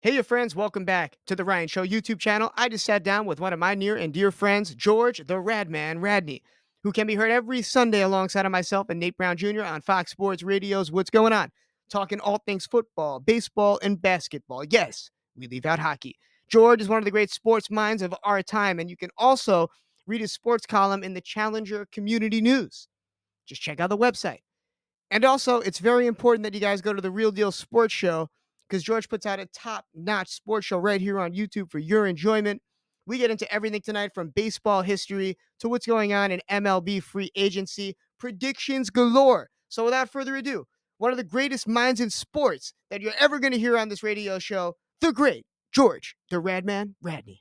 Hey, your friends, welcome back to the Ryan Show YouTube channel. I just sat down with one of my near and dear friends, George the Radman Radney, who can be heard every Sunday alongside of myself and Nate Brown Jr. on Fox Sports Radio's What's Going On, talking all things football, baseball, and basketball. Yes, we leave out hockey. George is one of the great sports minds of our time, and you can also read his sports column in the Challenger Community News. Just check out the website. And also, it's very important that you guys go to the Real Deal Sports Show because George puts out a top notch sports show right here on YouTube for your enjoyment. We get into everything tonight from baseball history to what's going on in MLB free agency, predictions galore. So, without further ado, one of the greatest minds in sports that you're ever going to hear on this radio show, the great George, the Radman Radney.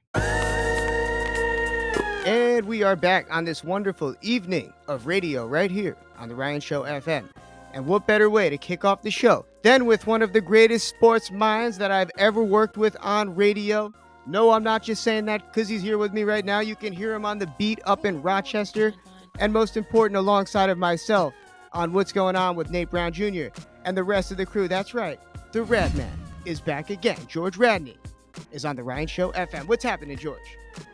And we are back on this wonderful evening of radio right here on the Ryan Show FM. And what better way to kick off the show than with one of the greatest sports minds that I've ever worked with on radio? No, I'm not just saying that because he's here with me right now. You can hear him on the beat up in Rochester. And most important, alongside of myself on What's Going On with Nate Brown Jr. and the rest of the crew. That's right. The Radman is back again. George Radney is on the Ryan Show FM. What's happening, George?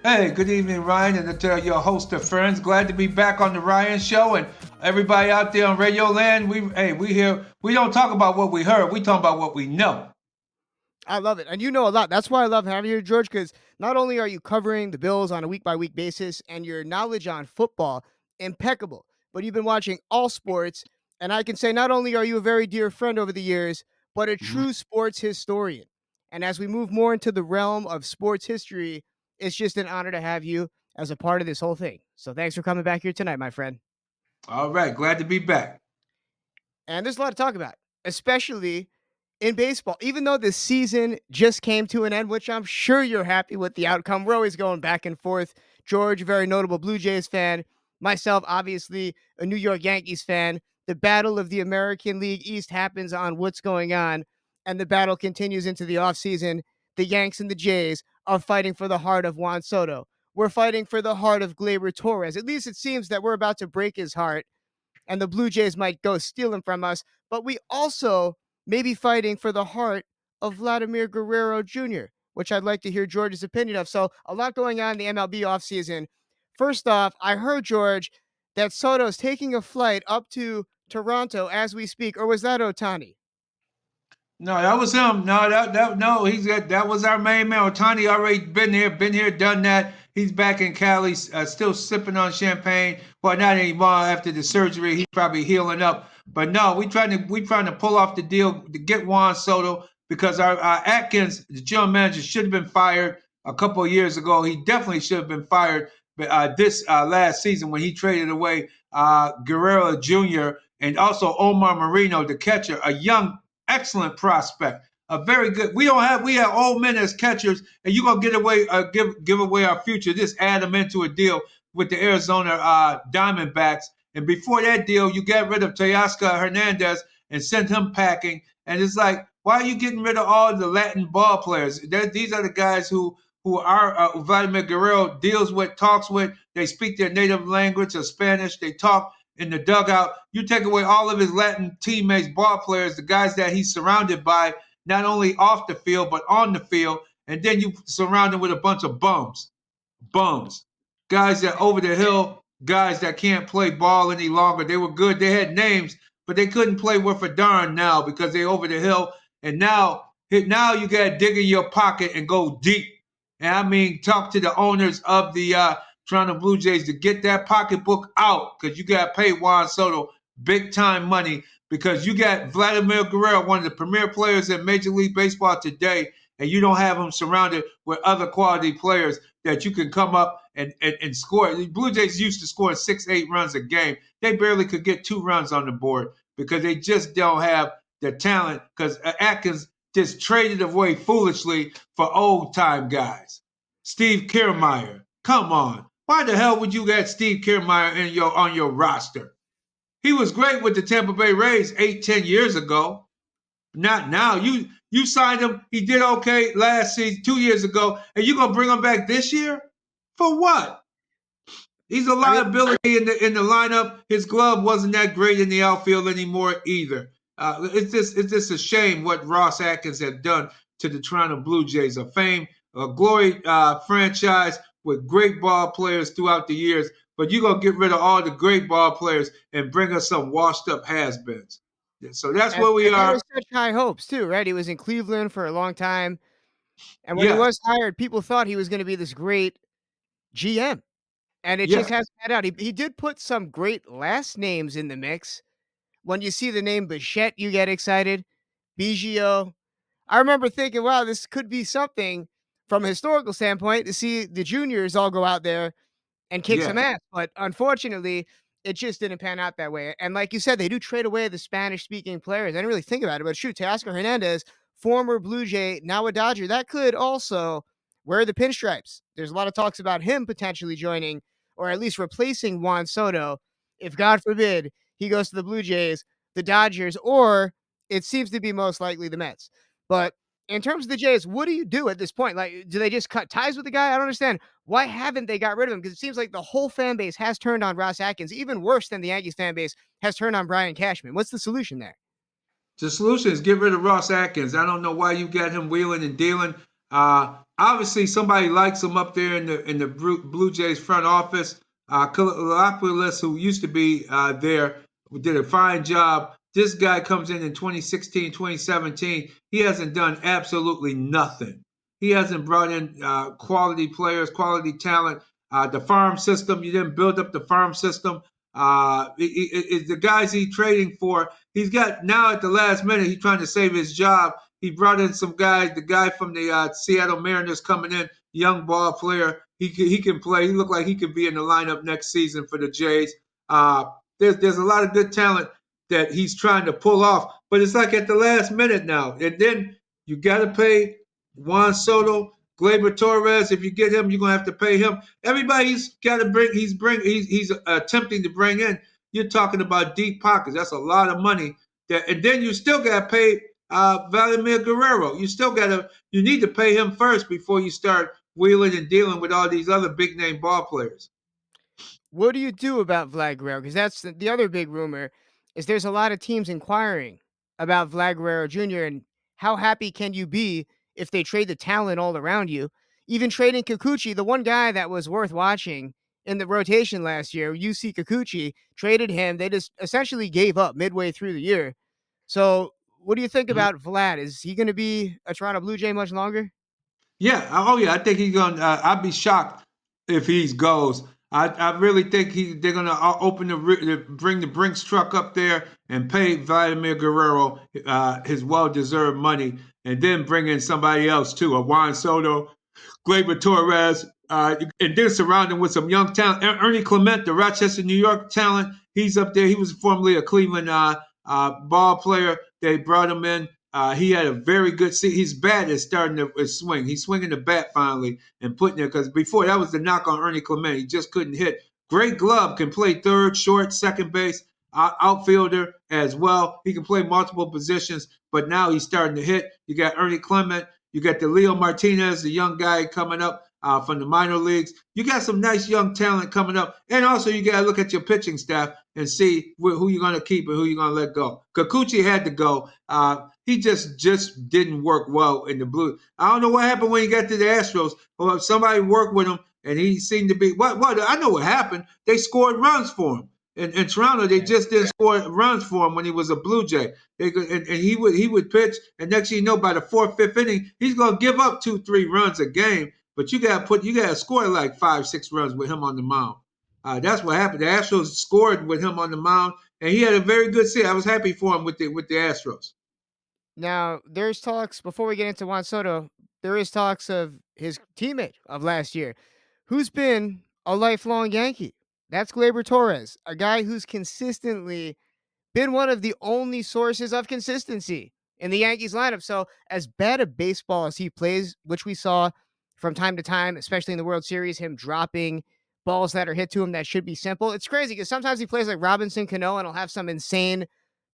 Hey, good evening, Ryan, and to your host of friends. Glad to be back on the Ryan Show, and everybody out there on Radio Land. We here. We don't talk about what we heard. We talk about what we know. I love it, and you know a lot. That's why I love having you, George. Because not only are you covering the Bills on a week-by-week basis, and your knowledge on football impeccable, but you've been watching all sports. And I can say not only are you a very dear friend over the years, but a true sports historian. And as we move more into the realm of sports history, it's just an honor to have you as a part of this whole thing. So thanks for coming back here tonight, my friend. All right, glad to be back. And there's a lot to talk about, especially in baseball. Even though the season just came to an end, which I'm sure you're happy with the outcome. We're always going back and forth. George, a very notable Blue Jays fan. Myself, obviously, a New York Yankees fan. The battle of the American League East happens on What's Going On, and the battle continues into the offseason. The Yanks and the Jays are fighting for the heart of Juan Soto. We're fighting for the heart of Gleyber Torres. At least it seems that we're about to break his heart, and the Blue Jays might go steal him from us. But we also may be fighting for the heart of Vladimir Guerrero Jr., which I'd like to hear George's opinion of. So a lot going on in the MLB offseason. First off, I heard, George, that Soto's taking a flight up to Toronto as we speak, or was that Ohtani? No, that was him. No, no, that was our main man. Otani already been here, done that. He's back in Cali, still sipping on champagne. Well, not anymore after the surgery. He's probably healing up. But no, we trying to pull off the deal to get Juan Soto because our Atkins, the general manager, should have been fired a couple of years ago. He definitely should have been fired. But this last season when he traded away Guerrero Jr. and also Omar Marino, the catcher, a young excellent prospect. A very good. We have old men as catchers, and you're gonna give away our future. Just add them into a deal with the Arizona Diamondbacks. And before that deal, you get rid of Teoscar Hernandez and send him packing. And it's like, why are you getting rid of all the Latin ball players? These are the guys who are Vladimir Guerrero talks with. They speak their native language of Spanish. They talk in the dugout. You take away all of his Latin teammates, ball players, the guys that he's surrounded by, not only off the field, but on the field. And then you surround him with a bunch of bums. Guys that over the hill, guys that can't play ball any longer. They were good. They had names, but they couldn't play worth a darn now because they over the hill. And now you got to dig in your pocket and go deep. And I mean, talk to the owners of the Toronto Blue Jays to get that pocketbook out because you got to pay Juan Soto big time money because you got Vladimir Guerrero, one of the premier players in Major League Baseball today, and you don't have him surrounded with other quality players that you can come up and score. The Blue Jays used to score 6-8 runs a game. They barely could get 2 runs on the board because they just don't have the talent because Atkins just traded away foolishly for old-time guys. Steve Kiermaier, come on. Why the hell would you get Steve Kiermaier on your roster? He was great with the Tampa Bay Rays 8-10 years ago. Not now. You signed him. He did okay last season, 2 years ago, and you're gonna bring him back this year? For what? He's a liability in the lineup. His glove wasn't that great in the outfield anymore either. It's just a shame what Ross Atkins had done to the Toronto Blue Jays, a fame, a glory franchise with great ball players throughout the years. But you're going to get rid of all the great ball players and bring us some washed up has-beens. So that's And, where we and that are. was such high hopes too, right? He was in Cleveland for a long time, and when he Yes, was hired, people thought he was going to be this great GM, and it just yes, hasn't had out. He did put some great last names in the mix. When you see the name Bichette, you get excited. Biggio. I remember thinking, wow, this could be something from a historical standpoint to see the juniors all go out there and kick some yes. ass. But unfortunately, it just didn't pan out that way. And like you said, they do trade away the Spanish speaking players. I didn't really think about it, but shoot, Teoscar Hernandez, former Blue Jay, now a Dodger, that could also wear the pinstripes. There's a lot of talks about him potentially joining or at least replacing Juan Soto if, God forbid, he goes to the Blue Jays, the Dodgers, or it seems to be most likely the Mets. But in terms of the Jays, what do you do at this point? Like, do they just cut ties with the guy? I don't understand. Why haven't they got rid of him? Because it seems like the whole fan base has turned on Ross Atkins, even worse than the Yankees fan base has turned on Brian Cashman. What's the solution there? The solution is get rid of Ross Atkins. I don't know why you got him wheeling and dealing. Obviously, somebody likes him up there in the Blue Jays front office. Kalopoulos, who used to be there, did a fine job. This guy comes in 2016, 2017. He hasn't done absolutely nothing. He hasn't brought in quality players, quality talent. The farm system, you didn't build up the farm system. The guys he trading for, he's got now at the last minute, he's trying to save his job. He brought in some guys, the guy from the Seattle Mariners coming in, young ball player. He can play. He looked like he could be in the lineup next season for the Jays. There's a lot of good talent that he's trying to pull off, but it's like at the last minute now. And then you got to pay Juan Soto, Gleyber Torres. If you get him, you're gonna have to pay him. Everybody's got to bring. He's attempting to bring in. You're talking about deep pockets. That's a lot of money. And then you still got to pay Vladimir Guerrero. You need to pay him first before you start wheeling and dealing with all these other big name ball players. What do you do about Vlad Guerrero? Because that's the other big rumor is there's a lot of teams inquiring about Vlad Guerrero Jr. and how happy can you be if they trade the talent all around you? Even trading Kikuchi, the one guy that was worth watching in the rotation last year, UC Kikuchi, traded him. They just essentially gave up midway through the year. So, what do you think Mhm. about Vlad? Is he going to be a Toronto Blue Jay much longer? Yeah. Oh, yeah. I think he's gonna. I'd be shocked if he goes. I really think they're gonna open bring the Brinks truck up there and pay Vladimir Guerrero his well deserved money, and then bring in somebody else too, a Juan Soto, Gleyber Torres, and then surround him with some young talent. Ernie Clement, the Rochester, New York talent, he's up there. He was formerly a Cleveland ball player. They brought him in. He had a very good season. His bat is starting to swing. He's swinging the bat finally and putting it because before that was the knock on Ernie Clement. He just couldn't hit. Great glove, can play third, short, second base, outfielder as well. He can play multiple positions, but now he's starting to hit. You got Ernie Clement. You got the Leo Martinez, the young guy coming up from the minor leagues. You got some nice young talent coming up. And also, you got to look at your pitching staff and see who you're going to keep and who you're going to let go. Kikuchi had to go. He just didn't work well in the Blues. I don't know what happened when he got to the Astros. Or somebody worked with him, and he seemed to be what I know what happened. They scored runs for him. In Toronto, they just didn't score runs for him when he was a Blue Jay. And he would pitch, and next thing you know, by the fourth, fifth inning, he's gonna give up 2, 3 runs a game. But you gotta score like 5, 6 runs with him on the mound. That's what happened. The Astros scored with him on the mound, and he had a very good season. I was happy for him with the Astros. Now, there's talks before we get into Juan Soto. There is talks of his teammate of last year, who's been a lifelong Yankee. That's Gleyber Torres, a guy who's consistently been one of the only sources of consistency in the Yankees lineup. So, as bad a baseball as he plays, which we saw from time to time, especially in the World Series, him dropping balls that are hit to him that should be simple. It's crazy because sometimes he plays like Robinson Cano and he'll have some insane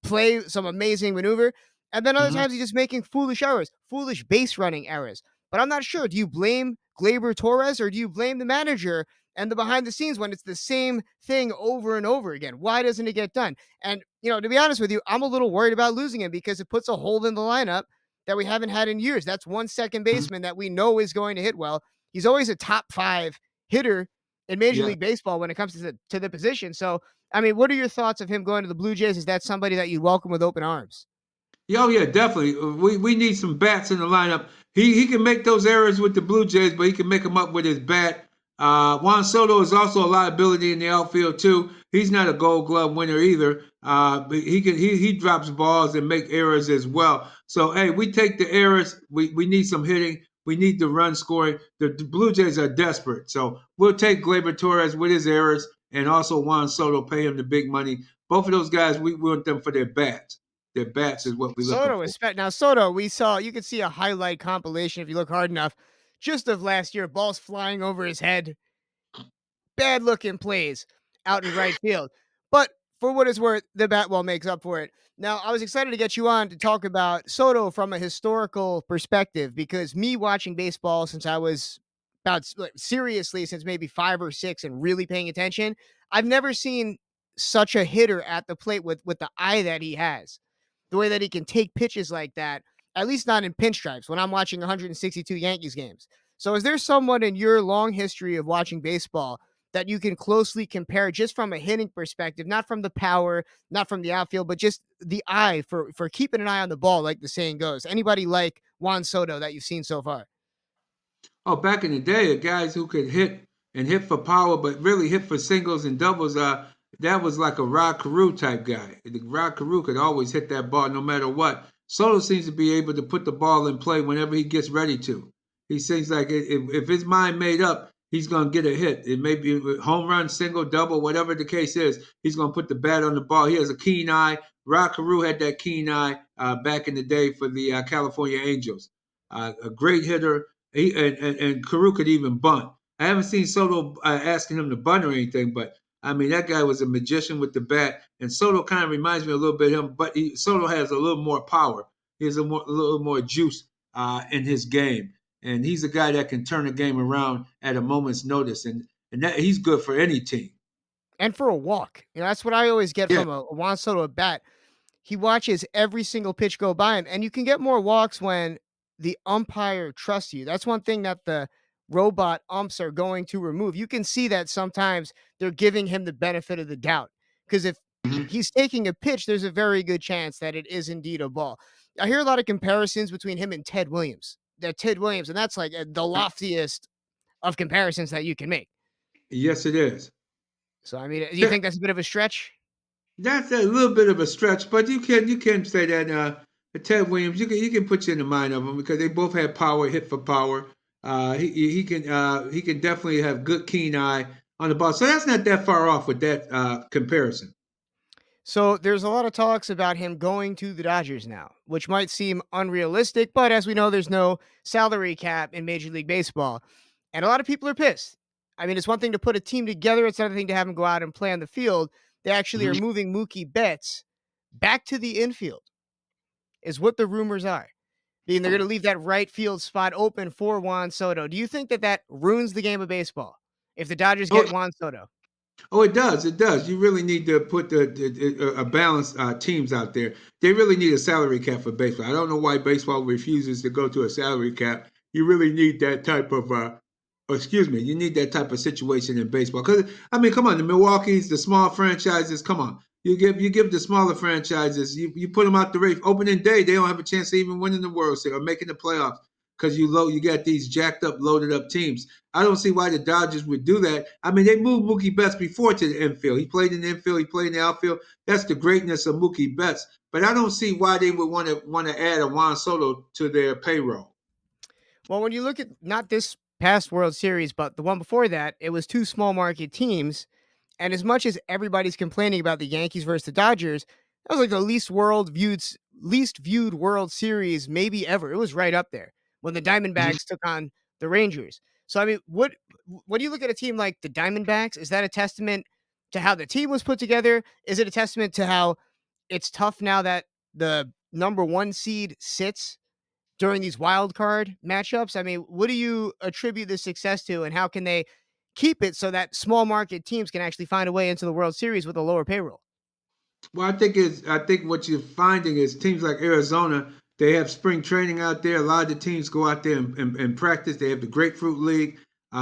play, some amazing maneuver. And then other Mm-hmm. times he's just making foolish errors, foolish base running errors. But I'm not sure. Do you blame Gleyber Torres or do you blame the manager and the behind the scenes when it's the same thing over and over again? Why doesn't it get done? And, to be honest with you, I'm a little worried about losing him because it puts a hole in the lineup that we haven't had in years. That's one second Mhm. baseman that we know is going to hit well. He's always a top 5 hitter in Major Yeah. League Baseball when it comes to the position. So, I mean, what are your thoughts of him going to the Blue Jays? Is that somebody that you welcome with open arms? Yeah, oh yeah, definitely. We need some bats in the lineup. He can make those errors with the Blue Jays, but he can make them up with his bat. Juan Soto is also a liability in the outfield too. He's not a Gold Glove winner either. But he drops balls and make errors as well. So hey, we take the errors. We need some hitting. We need the run scoring. The Blue Jays are desperate, so we'll take Gleyber Torres with his errors and also Juan Soto, pay him the big money. Both of those guys, we want them for their bats. Their bats is what we're looking Soto for. is now Soto. We saw you could see a highlight compilation if you look hard enough, just of last year. Balls flying over his head, bad looking plays out in right field. But for what it's worth, the bat well makes up for it. Now, I was excited to get you on to talk about Soto from a historical perspective because me watching baseball since I was seriously since maybe 5 or 6 and really paying attention, I've never seen such a hitter at the plate with the eye that he has, the way that he can take pitches like that. At least not in pinstripes when I'm watching 162 Yankees games. So, is there someone in your long history of watching baseball that you can closely compare just from a hitting perspective, not from the power, not from the outfield, but just the eye for keeping an eye on the ball, like the saying goes? Anybody like Juan Soto that you've seen so far? Oh, back in the day, the guys who could hit and hit for power, but really hit for singles and doubles, that was like a Rod Carew type guy. The Rod Carew could always hit that ball no matter what. Soto seems to be able to put the ball in play whenever he gets ready to. He seems like if his mind made up, he's going to get a hit. It may be a home run, single, double, whatever the case is. He's going to put the bat on the ball. He has a keen eye. Rod Carew had that keen eye back in the day for the California Angels. A great hitter, and Carew could even bunt. I haven't seen Soto asking him to bunt or anything, but I mean that guy was a magician with the bat. And Soto kind of reminds me a little bit of him, but Soto has a little more power. He has a little more juice in his game, and he's a guy that can turn a game around at a moment's notice, and that he's good for any team. And for a walk, that's what I always get Yeah. from a Juan Soto at bat. He watches every single pitch go by him, and you can get more walks when the umpire trusts you. That's one thing that the robot umps are going to remove. You can see that sometimes they're giving him the benefit of the doubt because if Mhm. he's taking a pitch, there's a very good chance that it is indeed a ball. I hear a lot of comparisons between him and Ted Williams. That Ted Williams, and that's like the loftiest of comparisons that you can make. Yes, it is. So, I mean, do you think that's a bit of a stretch? That's a little bit of a stretch, but you can say that Ted Williams, you can put you in the mind of him because they both had power, hit for power. He can definitely have good keen eye on the ball, so that's not that far off with that comparison. So there's a lot of talks about him going to the Dodgers now, which might seem unrealistic, but as we know, there's no salary cap in Major League Baseball. And a lot of people are pissed. I mean, it's one thing to put a team together, it's another thing to have him go out and play on the field. They actually are Mhm. moving Mookie Betts back to the infield, is what the rumors are. Being they're going to leave that right field spot open for Juan Soto. Do you think that that ruins the game of baseball if the Dodgers Oh, get Juan Soto? Oh, it does. It does. You really need to put a balanced teams out there. They really need a salary cap for baseball. I don't know why baseball refuses to go to a salary cap. You really need that type of, excuse me, you need that type of situation in baseball. Because I mean, come on, the Milwaukee's, the small franchises. Come on, you give the smaller franchises. You put them out the race. Opening day, they don't have a chance to even winning the World Series or making the playoffs because you got these jacked up, loaded up teams. I don't see why the Dodgers would do that. I mean, they moved Mookie Betts before to the infield. He played in the infield. He played in the outfield. That's the greatness of Mookie Betts. But I don't see why they would want to add a Juan Soto to their payroll. Well, when you look at not this past World Series, but the one before that, it was two small market teams. And as much as everybody's complaining about the Yankees versus the Dodgers, that was like the least viewed World Series maybe ever. It was right up there when the Mhm. Diamondbacks took on the Rangers. So I mean, what when you look at a team like the Diamondbacks, is that a testament to how the team was put together? Is it a testament to how it's tough now that the number one seed sits during these wild card matchups? I mean, what do you attribute this success to, and how can they keep it so that small market teams can actually find a way into the World Series with a lower payroll? Well, I think what you're finding is teams like Arizona. They have spring training out there. A lot of the teams go out there and practice. They have the Grapefruit League.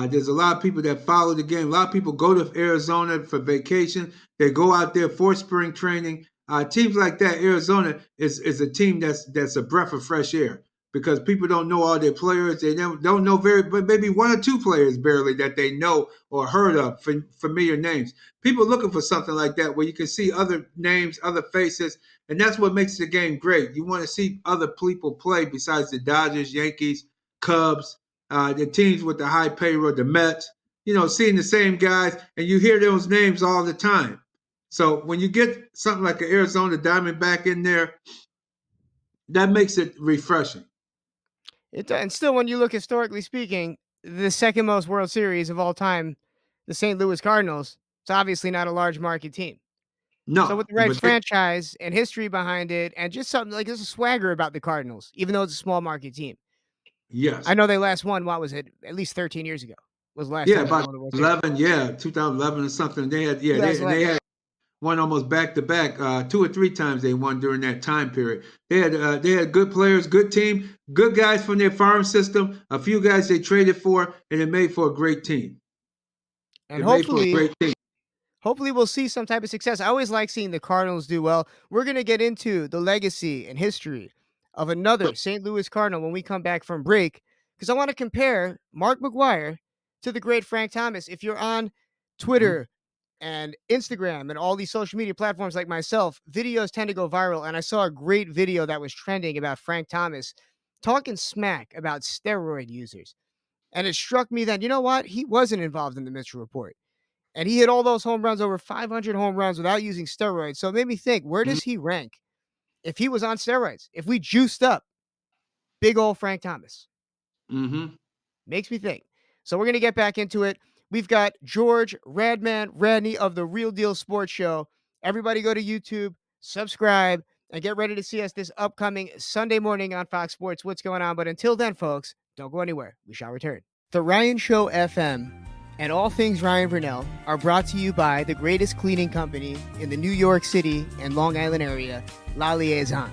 There's a lot of people that follow the game. A lot of people go to Arizona for vacation. They go out there for spring training. Teams like that, Arizona is a team that's a breath of fresh air because people don't know all their players. They don't know but maybe one or two players barely that they know or heard of, familiar names. People looking for something like that where you can see other names, other faces, and that's what makes the game great. You want to see other people play besides the Dodgers, Yankees, Cubs, the teams with the high payroll, the Mets. Seeing the same guys, and you hear those names all the time. So when you get something like an Arizona Diamondback in there, that makes it refreshing. And still, when you look historically speaking, the second most World Series of all time, the St. Louis Cardinals, it's obviously not a large market team. So with No, the right but they, franchise and history behind it, and just something like there's a swagger about the Cardinals, even though it's a small market team. I yes, know they last won. What was it? At least 13 years ago was the last yeah, time they about won the World Series. 11, yeah, 2011 or something. They had, yeah, they 2011. had won almost back to back, two or three times they won during that time period. They had good players, good team, good guys from their farm system. A few guys they traded for, and it made for a great team. And It made for a great team. hopefully we'll see some type of success. I always like seeing the Cardinals do well. We're going to get into the legacy and history of another St. Louis Cardinal when we come back from break because I want to compare Mark McGwire to the great Frank Thomas. If you're on Mhm. Twitter and Instagram and all these social media platforms like myself, videos tend to go viral. And I saw a great video that was trending about Frank Thomas talking smack about steroid users. And it struck me that, you know what? He wasn't involved in the Mitchell report. And he hit all those home runs, over 500 home runs without using steroids. So it made me think, where Mhm. does he rank if he was on steroids? If we juiced up big old Frank Thomas? Mhm. Makes me think. So we're going to get back into it. We've got George Radney of the Real Deal Sports Show. Everybody go to YouTube, subscribe, and get ready to see us this upcoming Sunday morning on Fox Sports. What's going on? But until then, folks, don't go anywhere. We shall return. The Ryan Show FM and all things Ryan Vernell are brought to you by the greatest cleaning company in the New York City and Long Island area, La Liaison.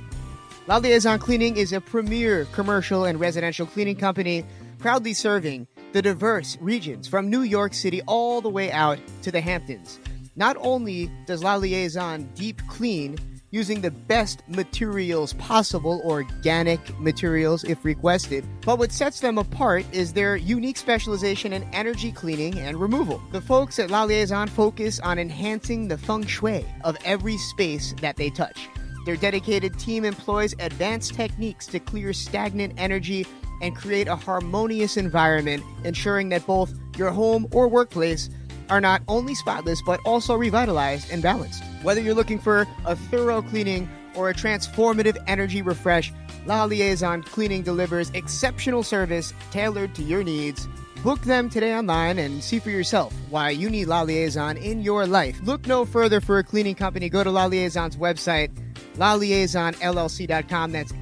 La Liaison Cleaning is a premier commercial and residential cleaning company proudly serving the diverse regions from New York City all the way out to the Hamptons. Not only does La Liaison deep clean using the best materials possible, organic materials if requested, but what sets them apart is their unique specialization in energy cleaning and removal. The folks at La Liaison focus on enhancing the feng shui of every space that they touch. Their dedicated team employs advanced techniques to clear stagnant energy and create a harmonious environment, ensuring that both your home or workplace are not only spotless but also revitalized and balanced. Whether you're looking for a thorough cleaning or a transformative energy refresh, La Liaison Cleaning delivers exceptional service tailored to your needs. Book them today online and see for yourself why you need La Liaison in your life. Look no further for a cleaning company. Go to La Liaison's website, laliaisonllc.com. That's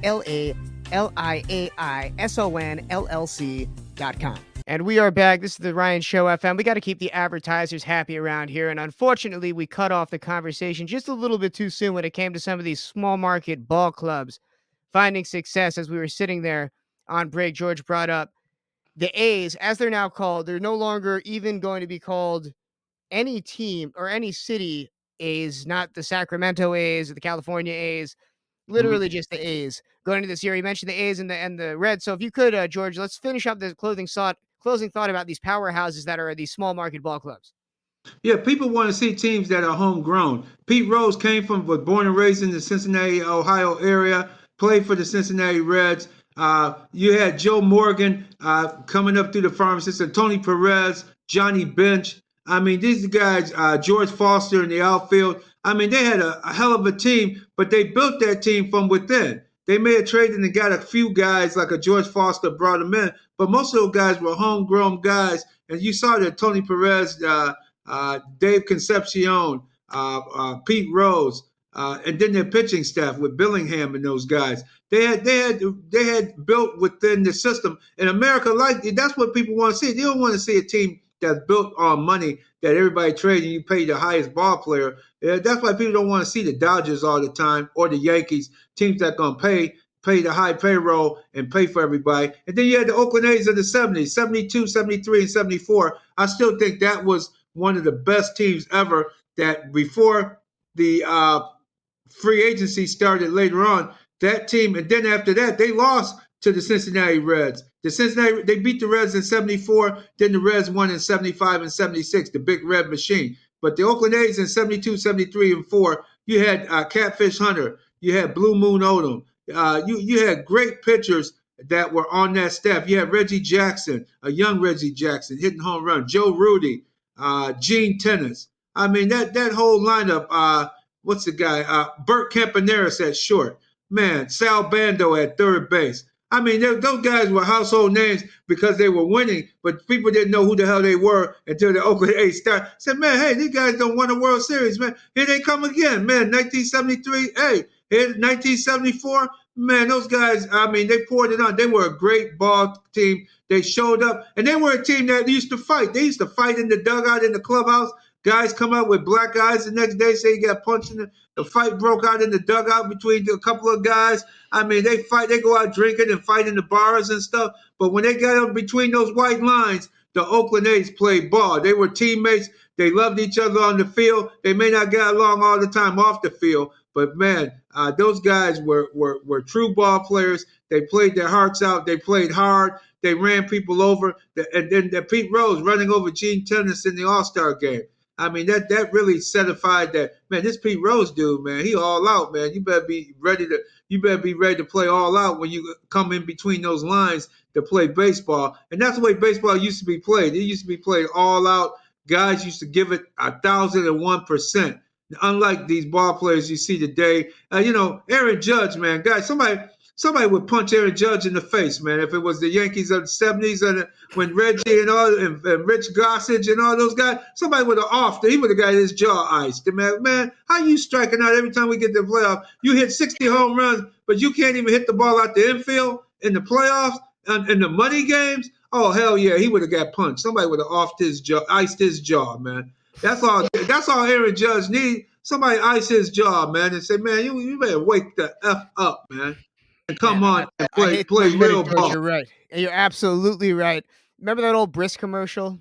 LAIAISONLLC.com. And we are back. This is the Ryan Show FM. We got to keep the advertisers happy around here. And unfortunately, we cut off the conversation just a little bit too soon when it came to some of these small market ball clubs finding success. As we were sitting there on break, George brought up the A's, as they're now called. They're no longer even going to be called any team or any city A's, not the Sacramento A's or the California A's. Mhm. Literally just the A's going into this year. You mentioned the A's and the Reds. So if you could, George, let's finish up the closing thought about these powerhouses that are these small market ball clubs. Yeah, people want to see teams that are homegrown. Pete Rose was born and raised in the Cincinnati, Ohio area, played for the Cincinnati Reds. You had Joe Morgan coming up through the farm system, Tony Perez, Johnny Bench. I mean, these guys, George Foster in the outfield. I mean, they had a hell of a team, but they built that team from within. They may have traded and got a few guys like a George Foster brought them in, but most of those guys were homegrown guys. And you saw that Tony Perez, Dave Concepcion, Pete Rose, and then their pitching staff with Billingham and those guys. They had built within the system. In America, like that's what people want to see. They don't want to see a team that's built on money that everybody trades and you pay the highest ball player. That's why people don't want to see the Dodgers all the time or the Yankees, teams that gonna pay pay the high payroll and pay for everybody. And then you had the Oakland A's of the 70s, 72, 73, and 74. I still think that was one of the best teams ever that before the free agency started later on. That team, and then after that, they lost to the Cincinnati Reds. They beat the Reds in '74. Then the Reds won in '75 and '76. The Big Red Machine. But the Oakland A's in '72, '73, and '4. You had Catfish Hunter. You had Blue Moon Odom. You had great pitchers that were on that staff. You had Reggie Jackson, a young Reggie Jackson, hitting home run. Joe Rudy, Gene Tennis. I mean that whole lineup. What's the guy? Bert Campaneris at short. Man, Sal Bando at third base. I mean, those guys were household names because they were winning, but people didn't know who the hell they were until the Oakland A's started. Said, man, hey, these guys don't win a World Series, man. Here they come again, man. 1973, hey, here 1974, man. Those guys, I mean, they poured it on. They were a great ball team. They showed up, and they were a team that used to fight. They used to fight in the dugout in the clubhouse. Guys come out with black eyes the next day, say he got punched in the fight broke out in the dugout between a couple of guys. I mean, they fight, they go out drinking and fight in the bars and stuff. But when they got up between those white lines, the Oakland A's played ball. They were teammates. They loved each other on the field. They may not get along all the time off the field, but man, those guys were true ball players. They played their hearts out. They played hard. They ran people over. And then Pete Rose running over Gene Tennis in the All-Star game. I mean, that really certified that, man, this Pete Rose dude, man, he all out, man. You better be ready to play all out when you come in between those lines to play baseball. And that's the way baseball used to be played. It used to be played all out. Guys used to give it 1,001%. Unlike these ball players you see today, Aaron Judge, man, guys, somebody would punch Aaron Judge in the face, man. If it was the Yankees of the '70s and when Reggie and Rich Gossage and all those guys, somebody would have offed it. He would have got his jaw iced. Man, how you striking out every time we get to the playoffs? You hit 60 home runs, but you can't even hit the ball out the infield in the playoffs and in the money games. Oh hell yeah, he would have got punched. Somebody would have offed his jaw, iced his jaw, man. That's all. That's all Aaron Judge need. Somebody ice his jaw, man, and say, man, you better wake the f up, man. And Man, come on and I play hate to admit it, real George. ball. You're right. And you're absolutely right. Remember that old Brisk commercial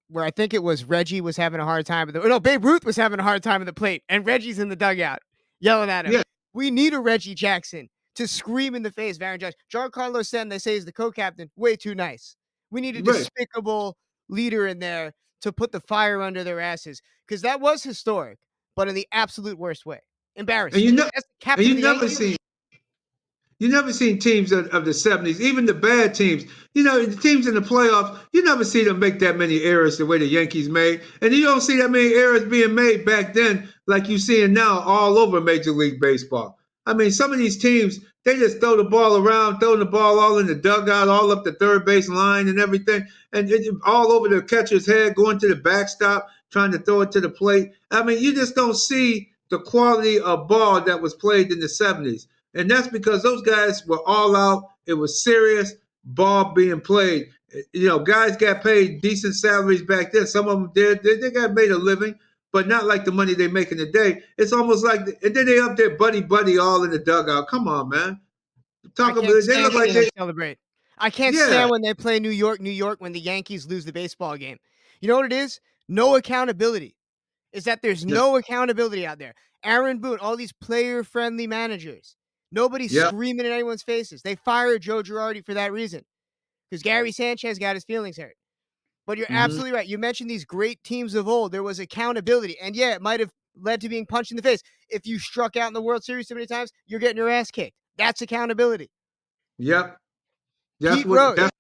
where I think it was Reggie was having a hard time Babe Ruth was having a hard time at the plate, and Reggie's in the dugout yelling at him. Yeah, We need a Reggie Jackson to scream in the face of Aaron Judge. Giancarlo Stanton, they say, is the co-captain. Way too nice. We need a right. despicable leader in there to put the fire under their asses, because that was historic, but in the absolute worst way. And Embarrassing. you know, As the and captain of the Yankees, you never seen teams of the '70s, even the bad teams. The teams in the playoffs. You never see them make that many errors the way the Yankees made, and you don't see that many errors being made back then like you seeing now all over Major League Baseball. I mean, some of these teams they just throw the ball around, throwing the ball all in the dugout, all up the third base line and everything, and all over the catcher's head, going to the backstop, trying to throw it to the plate. I mean, you just don't see the quality of ball that was played in the '70s. And that's because those guys were all out. It was serious ball being played. Guys got paid decent salaries back then. Some of them did. They got made a living, but not like the money they make in the day. It's almost like, and then they up there buddy all in the dugout. Come on, man. I Talk about can't it. They stand look like seeing them they, celebrate. I can't yeah, stand when they play New York, when the Yankees lose the baseball game. You know what it is? No accountability. Is that there's yeah, no accountability out there. Aaron Boone, all these player-friendly managers. Nobody's yeah. screaming in anyone's faces. They fired Joe Girardi for that reason, because Gary Sanchez got his feelings hurt. But you're Mm-hmm. absolutely right. You mentioned these great teams of old. There was accountability. And yeah, it might have led to being punched in the face. If you struck out in the World Series so many times, you're getting your ass kicked. That's accountability. Yep. That's Pete what. Rose. That's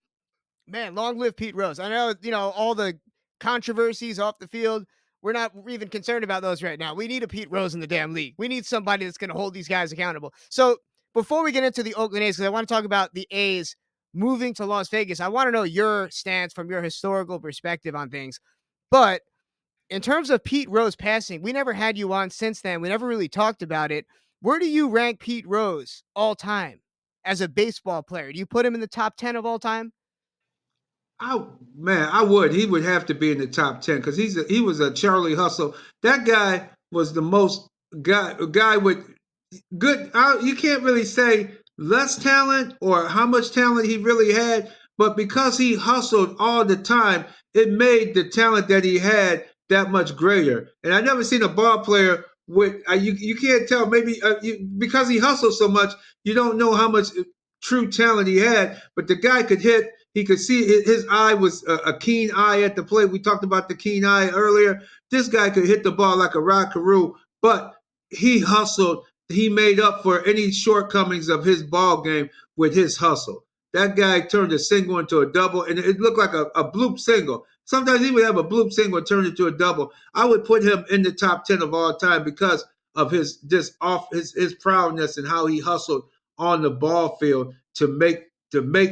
Man, long live Pete Rose. I know, all the controversies off the field. We're not even concerned about those right now. We need a Pete Rose in the damn league. We need somebody that's going to hold these guys accountable. So before we get into the Oakland A's, because I want to talk about the A's moving to Las Vegas, I want to know your stance from your historical perspective on things. But in terms of Pete Rose passing, we never had you on since then. We never really talked about it. Where do you rank Pete Rose all time as a baseball player? Do you put him in the top 10 of all time? I man, I would. He would have to be in the top 10 because he was a Charlie Hustle. That guy was the most guy with good. You can't really say less talent or how much talent he really had, but because he hustled all the time, it made the talent that he had that much greater. And I never seen a ball player with you can't tell maybe because he hustled so much, you don't know how much true talent he had. But the guy could hit. He could see his eye was a keen eye at the plate. We talked about the keen eye earlier. This guy could hit the ball like a rockaroo, but he hustled. He made up for any shortcomings of his ball game with his hustle. That guy turned a single into a double, and it looked like a bloop single. Sometimes he would have a bloop single turn into a double. I would put him in the top 10 of all time because of his proudness and how he hustled on the ball field to make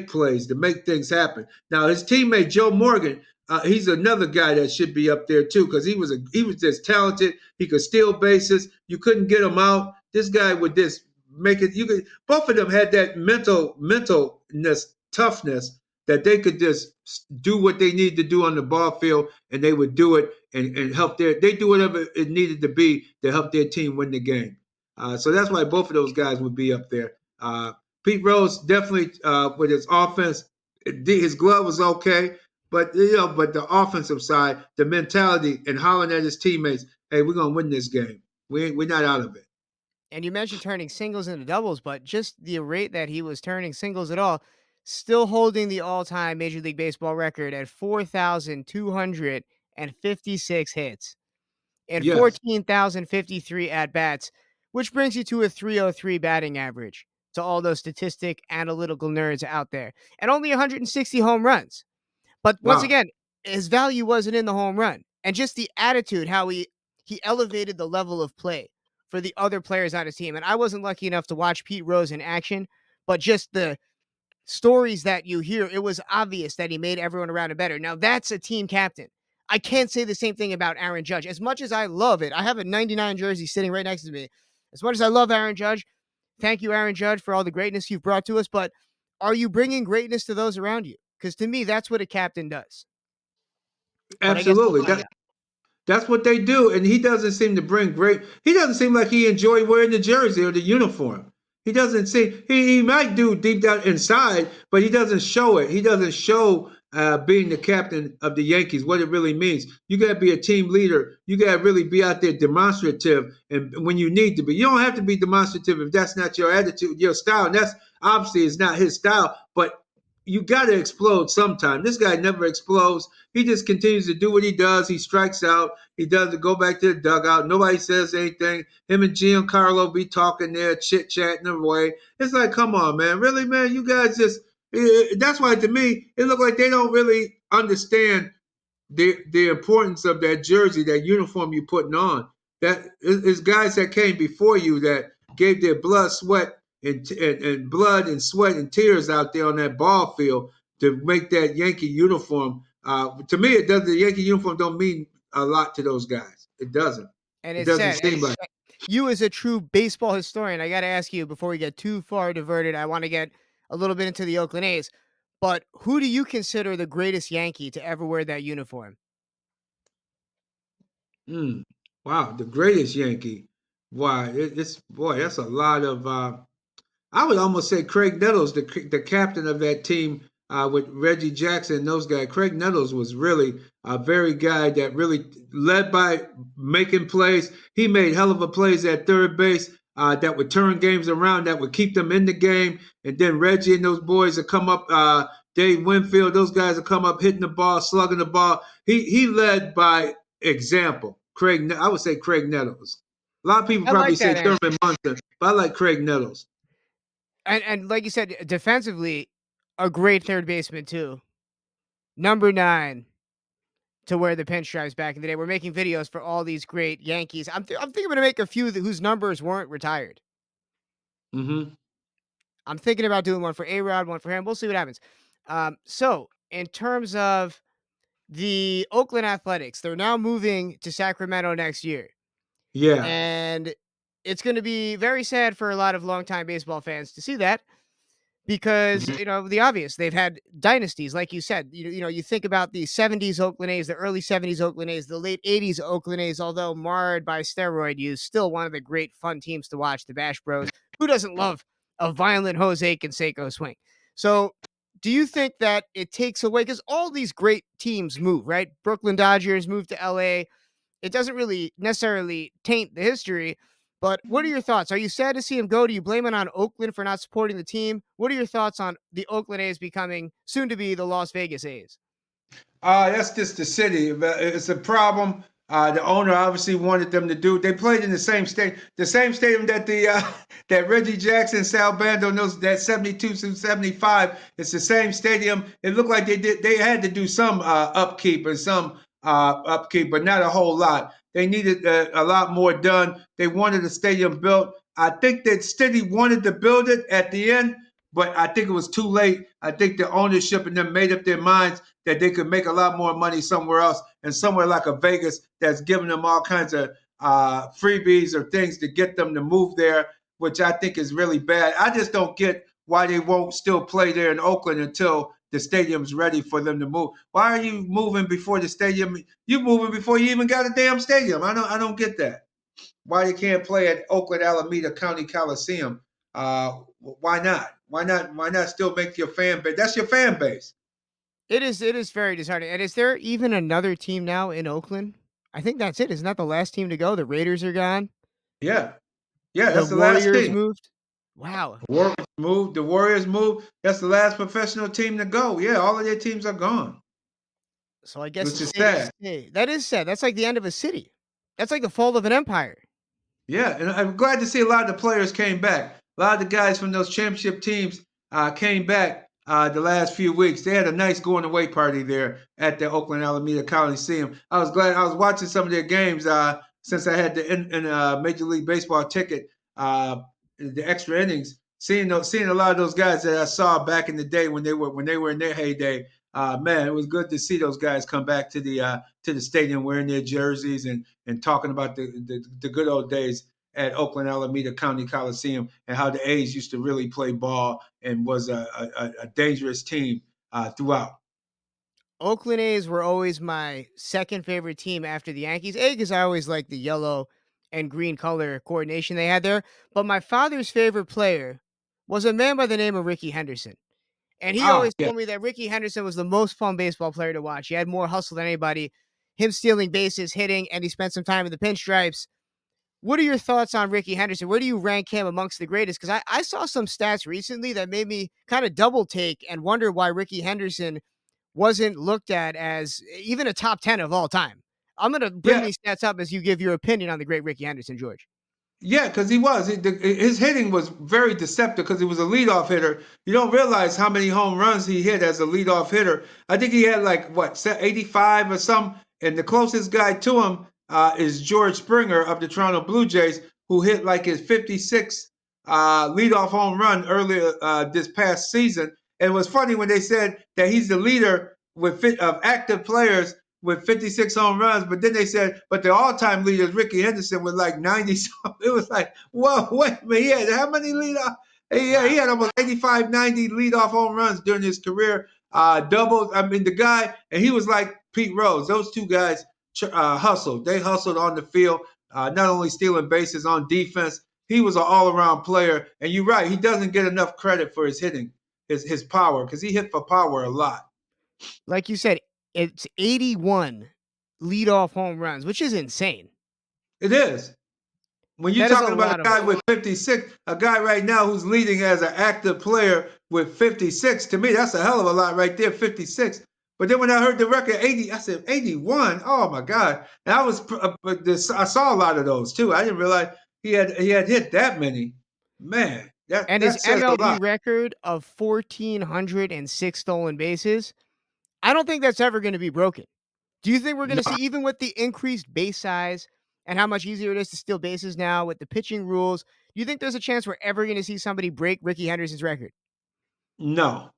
plays, to make things happen. Now his teammate Joe Morgan, he's another guy that should be up there too because he was just talented. He could steal bases. You couldn't get him out. This guy would just make it. You could. Both of them had that mentalness, toughness that they could just do what they need to do on the ball field, and they would do it and help they do whatever it needed to be to help their team win the game. So that's why both of those guys would be up there. Pete Rose definitely with his offense, his glove was okay, but but the offensive side, the mentality, and hollering at his teammates, "Hey, we're gonna win this game. We're not out of it." And you mentioned turning singles into doubles, but just the rate that he was turning singles at all, still holding the all-time Major League Baseball record at 4,256 hits and Yes. 14,053 at-bats, which brings you to a 303 batting average to all those statistic analytical nerds out there, and only 160 home runs. But once Wow. again, his value wasn't in the home run, and just the attitude, how he elevated the level of play for the other players on his team. And I wasn't lucky enough to watch Pete Rose in action, but just the stories that you hear, it was obvious that he made everyone around him better. Now that's a team captain. I can't say the same thing about Aaron Judge. As much as I love it, I have a 99 jersey sitting right next to me. As much as I love Aaron Judge, thank you, Aaron Judge, for all the greatness you've brought to us. But are you bringing greatness to those around you? Because to me, that's what a captain does. But I guess we'll Absolutely. find out. That's what they do, and he doesn't seem to bring great. He doesn't seem like he enjoyed wearing the jersey or the uniform. He doesn't seem. He might do deep down inside, but he doesn't show it. He doesn't show being the captain of the Yankees what it really means. You got to be a team leader. You got to really be out there demonstrative, and when you need to be, you don't have to be demonstrative if that's not your attitude, your style. And that's obviously is not his style, but you got to explode sometime. This guy never explodes. He just continues to do what he does. He strikes out. He doesn't go back to the dugout. Nobody says anything. Him and Giancarlo be talking there, chit chatting away. It's like, come on, man. Really, man? You guys just. That's why to me, it looked like they don't really understand the importance of that jersey, that uniform you're putting on. That is guys that came before you that gave their blood, sweat, and blood and sweat and tears out there on that ball field to make that Yankee uniform. To me, it does. The Yankee uniform don't mean a lot to those guys. It doesn't. And It it's doesn't sad. seem like. You, as a true baseball historian, I got to ask you before we get too far diverted. I want to get a little bit into the Oakland A's. But who do you consider the greatest Yankee to ever wear that uniform? Mm, wow, the greatest Yankee. Why? It's boy. That's a lot of. I would almost say Craig Nettles, the captain of that team with Reggie Jackson and those guys. Craig Nettles was really a very guy that really led by making plays. He made hell of a plays at third base that would turn games around, that would keep them in the game. And then Reggie and those boys would come up. Dave Winfield, those guys would come up hitting the ball, slugging the ball. He led by example. I would say Craig Nettles. A lot of people I probably like say that answer. Thurman Munson, but I like Craig Nettles. And like you said, defensively, a great third baseman too. Number 9 to wear the pinstripes back in the day. We're making videos for all these great Yankees. I'm thinking I'm going to make a few whose numbers weren't retired. Hmm. I'm thinking about doing one for A-Rod, one for him. We'll see what happens. So in terms of the Oakland Athletics, they're now moving to Sacramento next year. Yeah. And it's going to be very sad for a lot of longtime baseball fans to see that because, Mhm. the obvious, they've had dynasties, like you said. You think about the 70s Oakland A's, the early 70s Oakland A's, the late 80s Oakland A's, although marred by steroid use, still one of the great fun teams to watch, the Bash Bros. Who doesn't love a violent Jose Canseco swing. So, do you think that it takes away because all these great teams move, right? Brooklyn Dodgers moved to LA. It doesn't really necessarily taint the history, but what are your thoughts? Are you sad to see him go? Do you blame it on Oakland for not supporting the team? What are your thoughts on the Oakland A's becoming soon to be the Las Vegas A's? That's just the city. It's a problem. The owner obviously wanted them to do. They played in the same stadium that the that Reggie Jackson, Sal Bando knows that 72 to 75. It's the same stadium. It looked like they had to do some upkeep and some upkeep, but not a whole lot. They needed a lot more done. They wanted the stadium built. I think that City wanted to build it at the end, but I think it was too late. I think the ownership and them made up their minds that they could make a lot more money somewhere else, and somewhere like a Vegas that's giving them all kinds of freebies or things to get them to move there, which I think is really bad. I just don't get why they won't still play there in Oakland until the stadium's ready for them to move. Why are you moving before the stadium? You moving before you even got a damn stadium. I don't get that. Why they can't play at Oakland Alameda County Coliseum? Why not? Why not? Why not still make your fan base? That's your fan base. It is very disheartening. And is there even another team now in Oakland? I think that's it. Isn't that the last team to go? The Raiders are gone. Yeah, yeah. The That's the last Warriors team. moved. Wow. Warriors moved. The Warriors moved. That's the last professional team to go. Yeah, all of their teams are gone, So I guess the which is cities sad. stay. That is sad. That's like the end of a city. That's like the fall of an empire. Yeah, and I'm glad to see a lot of the players came back. A lot of the guys from those championship teams came back the last few weeks. They had a nice going away party there at the Oakland Alameda Coliseum. I was glad I was watching some of their games since I had the Major League Baseball ticket, the extra innings. Seeing a lot of those guys that I saw back in the day when they were in their heyday. Man, it was good to see those guys come back to the stadium wearing their jerseys and talking about the good old days at Oakland Alameda County Coliseum and how the A's used to really play ball and was a dangerous team throughout. Oakland A's were always my second favorite team after the Yankees. A, because I always liked the yellow and green color coordination they had there. But my father's favorite player was a man by the name of Rickey Henderson. And he Oh always yeah, told me that Rickey Henderson was the most fun baseball player to watch. He had more hustle than anybody, him stealing bases, hitting, and he spent some time in the pinstripes. What are your thoughts on Rickey Henderson? Where do you rank him amongst the greatest? Because I saw some stats recently that made me kind of double take and wonder why Rickey Henderson wasn't looked at as even a top 10 of all time. I'm going to bring yeah. these stats up as you give your opinion on the great Rickey Henderson, George. Yeah, because he was. His hitting was very deceptive because he was a leadoff hitter. You don't realize how many home runs he hit as a leadoff hitter. I think he had like, 85 or something. And the closest guy to him is George Springer of the Toronto Blue Jays, who hit like his 56th leadoff home run earlier this past season. And it was funny when they said that he's the leader of active players with 56 home runs, but then they said, but the all-time leader is Rickey Henderson with like 90 something. It was like, whoa, wait a minute, he had how many leadoff? Yeah, he Wow. had almost 85, 90 leadoff home runs during his career. Doubles, I mean, the guy, and he was like Pete Rose. Those two guys hustled. They hustled on the field, not only stealing bases on defense. He was an all-around player, and you're right, he doesn't get enough credit for his hitting, his power, because he hit for power a lot. Like you said, it's 81 leadoff home runs, which is insane. It is. When you're That is a talking about a lot of guy with 56, a guy right now who's leading as an active player with 56, to me, that's a hell of a lot right there, 56. But then when I heard the record 80, I said 81. Oh my God! And I saw a lot of those too. I didn't realize he had hit that many. Man, that and his that says a MLB lot. record of 1,406 stolen bases. I don't think that's ever going to be broken. Do you think we're going to see, No, even with the increased base size and how much easier it is to steal bases now with the pitching rules, do you think there's a chance we're ever going to see somebody break Rickey Henderson's record? no,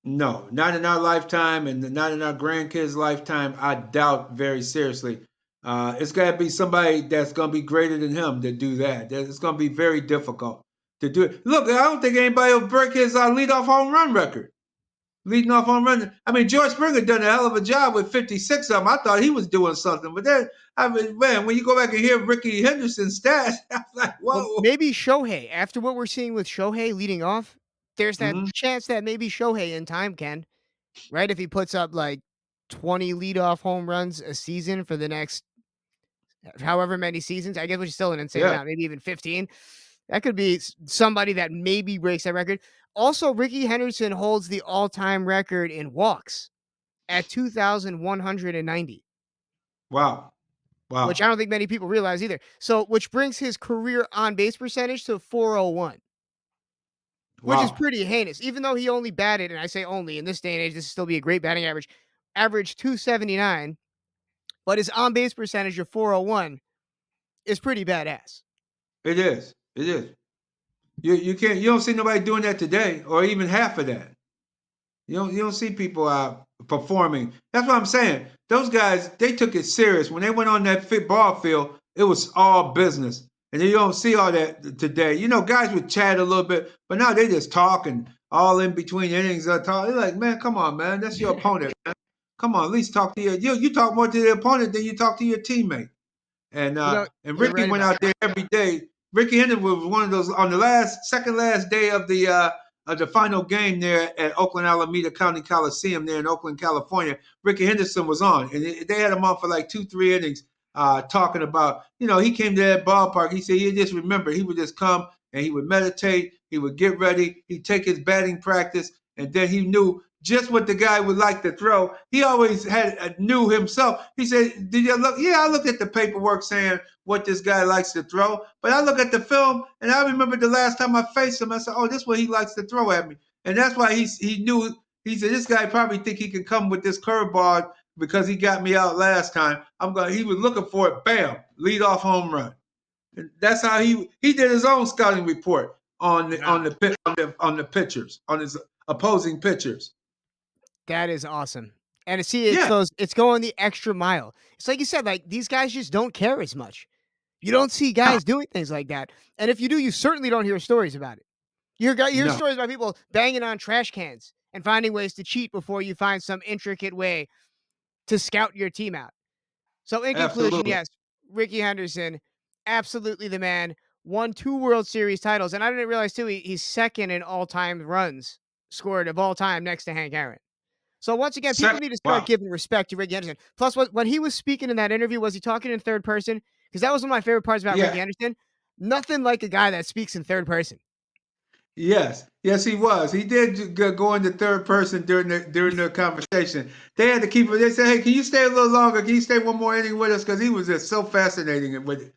no, not in our lifetime, and not in our grandkids' lifetime. I doubt very seriously. It's got to be somebody that's going to be greater than him to do that. It's going to be very difficult to do it. Look, I don't think anybody will break his leadoff home run record. leading off home run. I mean, George Springer done a hell of a job with 56 of them. I thought he was doing something, but then I mean, man, when you go back and hear Rickey Henderson's stats, I was like, Well, whoa. maybe Shohei, after what we're seeing with Shohei leading off, there's that Mm-hmm. chance that maybe Shohei in time can, right? If he puts up like 20 leadoff home runs a season for the next however many seasons, I guess, which is still an insane Yeah. amount, maybe even 15. That could be somebody that maybe breaks that record. Also, Rickey Henderson holds the all-time record in walks at 2,190, Wow. which I Wow. don't think many people realize either. So, which brings his career on base percentage to 401, which is Wow. pretty heinous. Even though he only batted, and I say only in this day and age, this would still be a great batting average 279, but his on base percentage of 401 is pretty badass. It is. It is. You don't see nobody doing that today, or even half of that. You don't see people out performing. That's what I'm saying. Those guys, they took it serious. When they went on that fit ball field, it was all business. And you don't see all that today. Guys would chat a little bit, but now they just talking all in between innings. They're like, man, come on, man. That's your opponent, man. Come on, at least talk to you talk more to the opponent than you talk to your teammate. And You're Ricky right went about out there every day. Rickey Henderson was one of those on the second last day of the final game there at Oakland Alameda County Coliseum there in Oakland, California. Rickey Henderson was on, and they had him on for like 2-3 innings, talking about he came to that ballpark. He said he just remember he would just come and he would meditate, he would get ready, he'd take his batting practice, and then he knew just what the guy would like to throw. He always knew himself. He said, "Did you look? Yeah, I looked at the paperwork saying what this guy likes to throw, but I look at the film and I remember the last time I faced him. I said, oh, this is what he likes to throw at me, and that's why he knew. He said, this guy probably think he can come with this curveball because he got me out last time. I'm going. He was looking for it. Bam, lead off home run. And that's how he did his own scouting report on the on Wow. the on the pitchers on his opposing pitchers. That is awesome. And to see Yeah, it's going the extra mile. It's like you said, like these guys just don't care as much. You don't see no, guys doing things like that. And if you do, you certainly don't hear stories about it. You hear no, stories about people banging on trash cans and finding ways to cheat before you find some intricate way to scout your team out. So in conclusion, absolutely. yes, Rickey Henderson, absolutely the man, won 2 World Series titles. And I didn't realize too, he's second in all-time runs scored of all time next to Hank Aaron. So once again, people Second, need to start wow. giving respect to Rickey Henderson. Plus, when he was speaking in that interview, was he talking in third person? Because that was one of my favorite parts about Rickey Yeah, Henderson. Nothing like a guy that speaks in third person. yes, he was. He did go into third person during the conversation. They had to keep it. They said, "Hey, can you stay a little longer? Can you stay one more inning with us?" Because he was just so fascinating with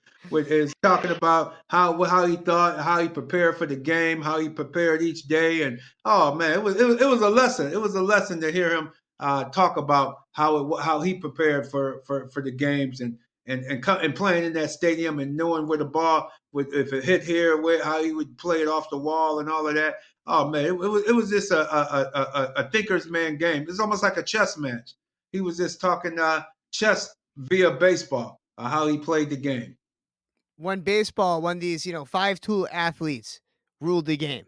his talking about how he thought, how he prepared for the game, how he prepared each day, and oh man, it was a lesson. It was a lesson to hear him talk about how he prepared for the games and playing in that stadium and knowing where the ball would if it hit here, how he would play it off the wall and all of that. Oh man, it was just a thinker's man game. It's almost like a chess match. He was just talking chess via baseball, how he played the game. When these, 5-tool athletes ruled the game.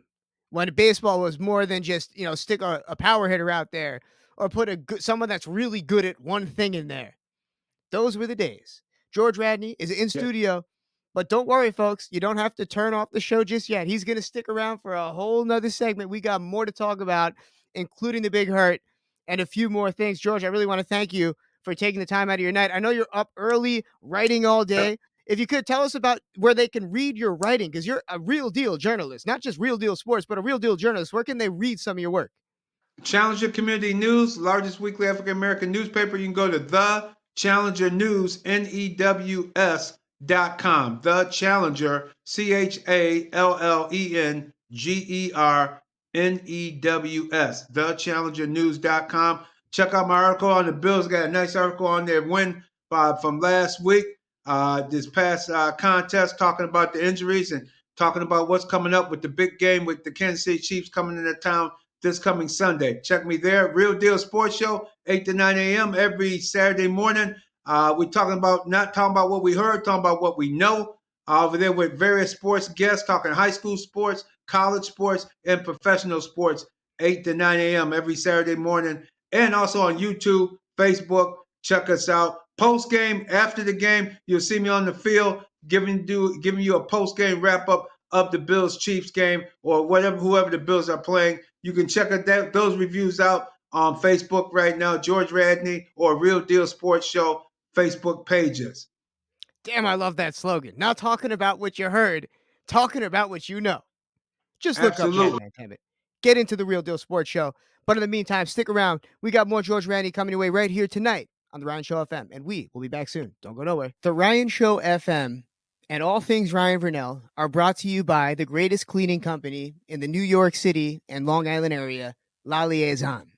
When baseball was more than just, stick a power hitter out there or put someone that's really good at one thing in there. Those were the days. George Radney is in Yeah. studio, but don't worry, folks. You don't have to turn off the show just yet. He's going to stick around for a whole nother segment. We got more to talk about, including the big hurt and a few more things. George, I really want to thank you for taking the time out of your night. I know you're up early, writing all day. If you could tell us about where they can read your writing, because you're a real deal journalist, not just real deal sports, but a real deal journalist. Where can they read some of your work? Challenger Community News, largest weekly African American newspaper. You can go to the Challenger News, NEWS.com. The Challenger, CHALLENGERNEWS. TheChallengerNews.com. Check out my article on the Bills. Got a nice article on their win from last week, this past contest, talking about the injuries and talking about what's coming up with the big game with the Kansas City Chiefs coming into town this coming Sunday. Check me there. Real Deal Sports Show, 8 to 9 a.m. every Saturday morning. We're not talking about what we heard, talking about what we know. Over there with various sports guests, talking high school sports, college sports, and professional sports. 8 to 9 a.m. every Saturday morning, and also on YouTube, Facebook. Check us out. Post game, after the game, you'll see me on the field giving you a post game wrap up of the Bills Chiefs game or whoever the Bills are playing. You can check those reviews out on Facebook right now, George Radney or Real Deal Sports Show Facebook pages. Damn, I love that slogan. Not talking about what you heard, talking about what you know. Just look up Absolutely. Radman, damn it. Get into the Real Deal Sports Show. But in the meantime, stick around. We got more George Radney coming your way right here tonight on The Ryan Show FM. And we will be back soon. Don't go nowhere. The Ryan Show FM and all things Ryan Vernell are brought to you by the greatest cleaning company in the New York City and Long Island area, La Liaison.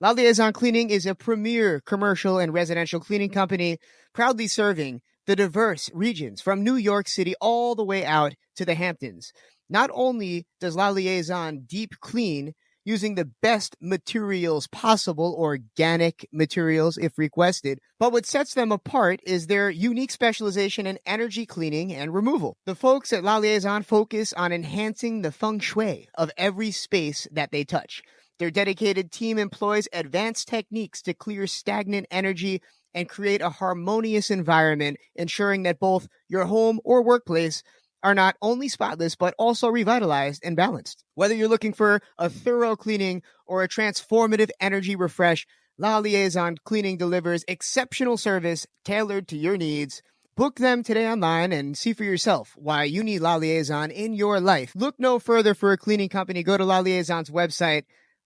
La Liaison Cleaning is a premier commercial and residential cleaning company proudly serving the diverse regions from New York City all the way out to the Hamptons. Not only does La Liaison deep clean using the best materials possible, organic materials if requested, but what sets them apart is their unique specialization in energy cleaning and removal. The folks at La Liaison focus on enhancing the feng shui of every space that they touch. Their dedicated team employs advanced techniques to clear stagnant energy and create a harmonious environment, ensuring that both your home or workplace are not only spotless, but also revitalized and balanced. Whether you're looking for a thorough cleaning or a transformative energy refresh, La Liaison Cleaning delivers exceptional service tailored to your needs. Book them today online and see for yourself why you need La Liaison in your life. Look no further for a cleaning company. Go to La Liaison's website,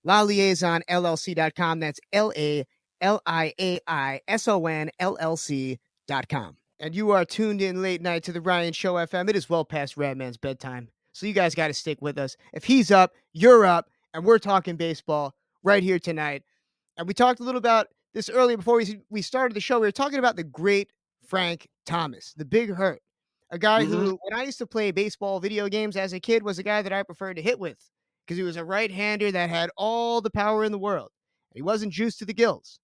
laliaisonllc.com. That's LALIAISONLLC.com. And you are tuned in late night to the Ryan Show FM. It is well past Radman's bedtime. So you guys got to stick with us. If he's up, you're up, and we're talking baseball right here tonight. And we talked a little about this earlier before we started the show. We were talking about the great Frank Thomas, the Big Hurt, a guy who, when I used to play baseball video games as a kid, was a guy that I preferred to hit with because he was a right-hander that had all the power in the world. And he wasn't juiced to the gills.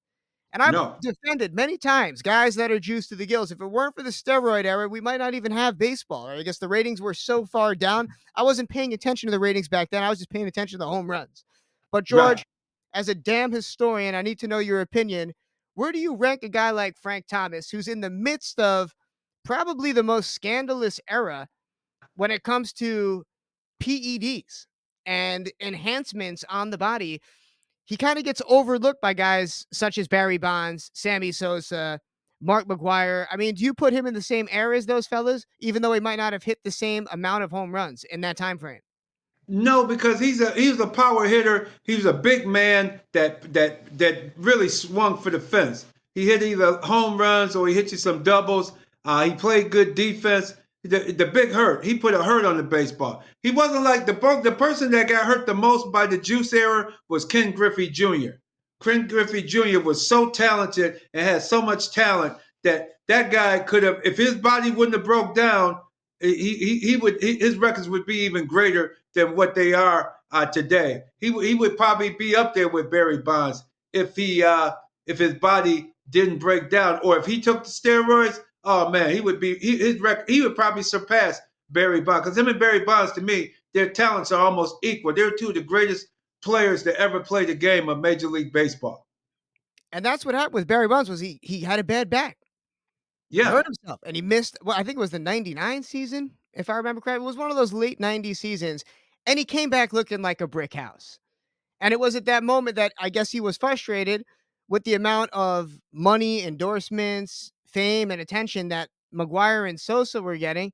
And I've No. defended many times guys that are juiced to the gills. If it weren't for the steroid era, we might not even have baseball. Or I guess the ratings were so far down. I wasn't paying attention to the ratings back then. I was just paying attention to the home runs. But Right. George, as a damn historian, I need to know your opinion. Where do you rank a guy like Frank Thomas, who's in the midst of probably the most scandalous era when it comes to PEDs and enhancements on the body? He kind of gets overlooked by guys such as Barry Bonds, Sammy Sosa, Mark McGwire. I mean, do you put him in the same era as those fellas, even though he might not have hit the same amount of home runs in that time frame? No, because he's a power hitter. He was a big man that really swung for the fence. He hit either home runs or he hit you some doubles. He played good defense. The big hurt. He put a hurt on the baseball. He wasn't like the person that got hurt the most by the juice era was Ken Griffey Jr. Ken Griffey Jr. was so talented and had so much talent that guy could have, if his body wouldn't have broke down, his records would be even greater than what they are today. He would probably be up there with Barry Bonds if his body didn't break down, or if he took the steroids. Oh man, he would probably surpass Barry Bonds, because him and Barry Bonds, to me, their talents are almost equal. They're two of the greatest players to ever play the game of Major League Baseball. And that's what happened with Barry Bonds was he had a bad back. He Yeah. hurt himself and he missed, well, I think it was the 99 season, if I remember correctly. It was one of those late 90s seasons. And he came back looking like a brick house. And it was at that moment that I guess he was frustrated with the amount of money, endorsements, fame, and attention that McGwire and Sosa were getting.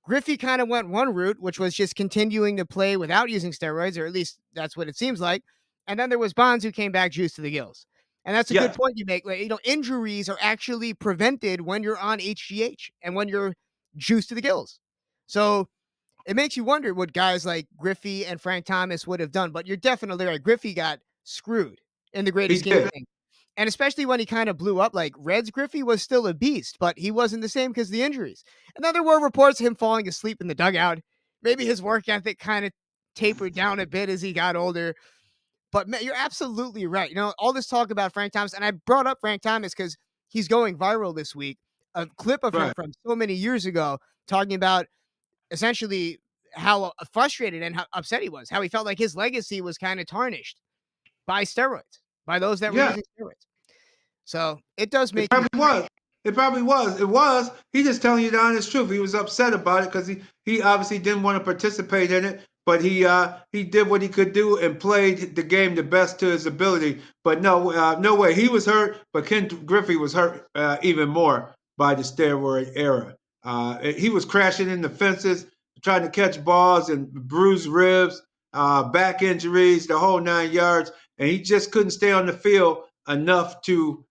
Griffey kind of went one route, which was just continuing to play without using steroids, or at least that's what it seems like. And then there was Bonds who came back juiced to the gills. And that's a good Yes. point you make. Like, injuries are actually prevented when you're on HGH and when you're juiced to the gills. So it makes you wonder what guys like Griffey and Frank Thomas would have done. But you're definitely right. Griffey got screwed in the He greatest game of did. things. And especially when he kind of blew up, like Reds Griffey was still a beast, but he wasn't the same because of the injuries. And then there were reports of him falling asleep in the dugout. Maybe his work ethic kind of tapered down a bit as he got older. But man, you're absolutely right. All this talk about Frank Thomas, and I brought up Frank Thomas because he's going viral this week. A clip of him Right. from so many years ago talking about essentially how frustrated and how upset he was, how he felt like his legacy was kind of tarnished by steroids, by those that were Yeah. using steroids. So it does It make you probably was. It probably was. It was. He just telling you the honest truth. He was upset about it because he obviously didn't want to participate in it, but he did what he could do and played the game the best to his ability. But no way. He was hurt, but Ken Griffey was hurt even more by the steroid era. He was crashing in the fences, trying to catch balls and bruised ribs, back injuries, the whole 9 yards, and he just couldn't stay on the field enough to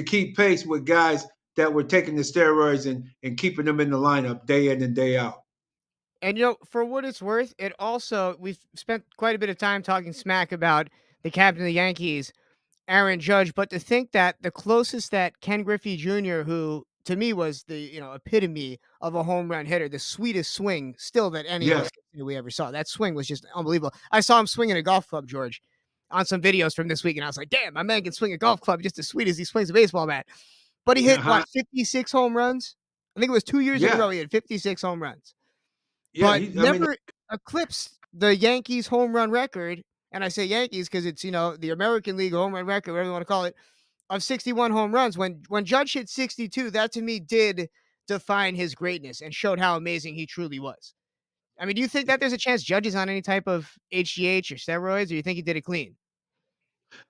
keep pace with guys that were taking the steroids and keeping them in the lineup day in and day out. And for what it's worth, it also we've spent quite a bit of time talking smack about the captain of the Yankees, Aaron Judge, but to think that the closest that Ken Griffey Jr., who to me was the epitome of a home run hitter, the sweetest swing still that any of Yes. us we ever saw. That swing was just unbelievable. I saw him swinging a golf club, George, on some videos from this week, and I was like, damn, my man can swing a golf club just as sweet as he swings a baseball bat. But he hit Uh-huh. what 56 home runs. I think it was 2 years in a Yeah. row. He had 56 home runs, Yeah. but I mean, never eclipsed the Yankees home run record. And I say Yankees because it's the American League home run record, whatever you want to call it, of 61 home runs. When Judge hit 62, that to me did define his greatness and showed how amazing he truly was. I mean, do you think that there's a chance Judge is on any type of HGH or steroids, or do you think he did it clean?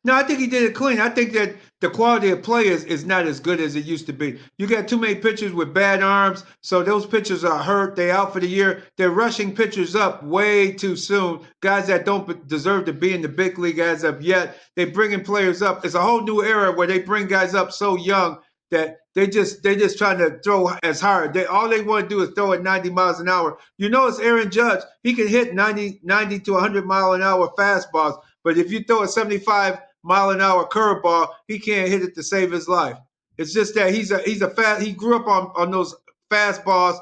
no, I think he did it clean. I think that the quality of play is not as good as it used to be. You got too many pitchers with bad arms, so those pitchers are hurt. They out for the year. They're rushing pitchers up way too soon. Guys that don't deserve to be in the big league as of yet. They bringing players up. It's a whole new era where they bring guys up so young that they just trying to throw as hard. All they want to do is throw at 90 miles an hour. It's Aaron Judge. He can hit 90 to 100 mile an hour fastballs. But if you throw a 75 mile an hour curveball, he can't hit it to save his life. It's just that he's a fast. He grew up on those fastballs,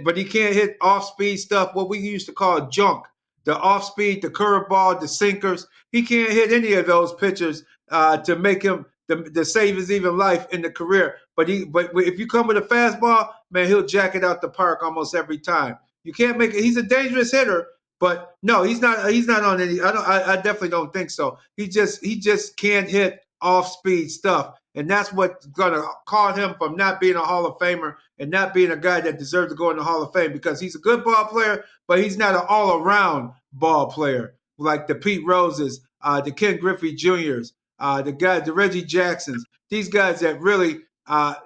but he can't hit off speed stuff. What we used to call junk, the off speed, the curveball, the sinkers. He can't hit any of those pitchers to make him to save his even life in the career. But if you come with a fastball, man, he'll jack it out the park almost every time. You can't make it. He's a dangerous hitter, but no, he's not. He's not on any. I definitely don't think so. He just can't hit off speed stuff, and that's what's gonna cause him from not being a Hall of Famer and not being a guy that deserves to go in the Hall of Fame because he's a good ball player, but he's not an all around ball player like the Pete Roses, the Ken Griffey Juniors, the Reggie Jacksons. These guys that really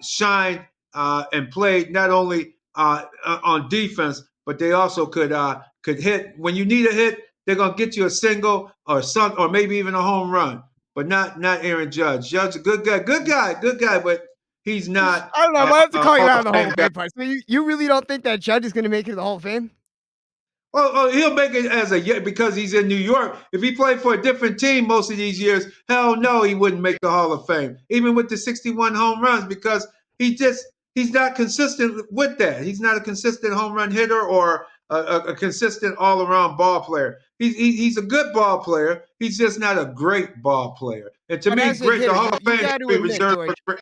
shine and played not only on defense, but they also could hit when you need a hit. They're gonna get you a single or maybe even a home run, but not Aaron Judge. Judge, a good guy, but he's not I don't know. I a, might have to a call you Hall out of on the Hall Fame of guy. Fame part. So you really don't think that Judge is going to make it to the Hall of Fame? Well, he'll make it as because he's in New York. If he played for a different team most of these years, hell no, he wouldn't make the Hall of Fame, even with the 61 home runs, because he's not consistent with that. He's not a consistent home run hitter or a consistent all around ball player. He's a good ball player. He's just not a great ball player. And to But me, as a great the hitter, Hall you of you Fame got should to be admit, reserved George. for.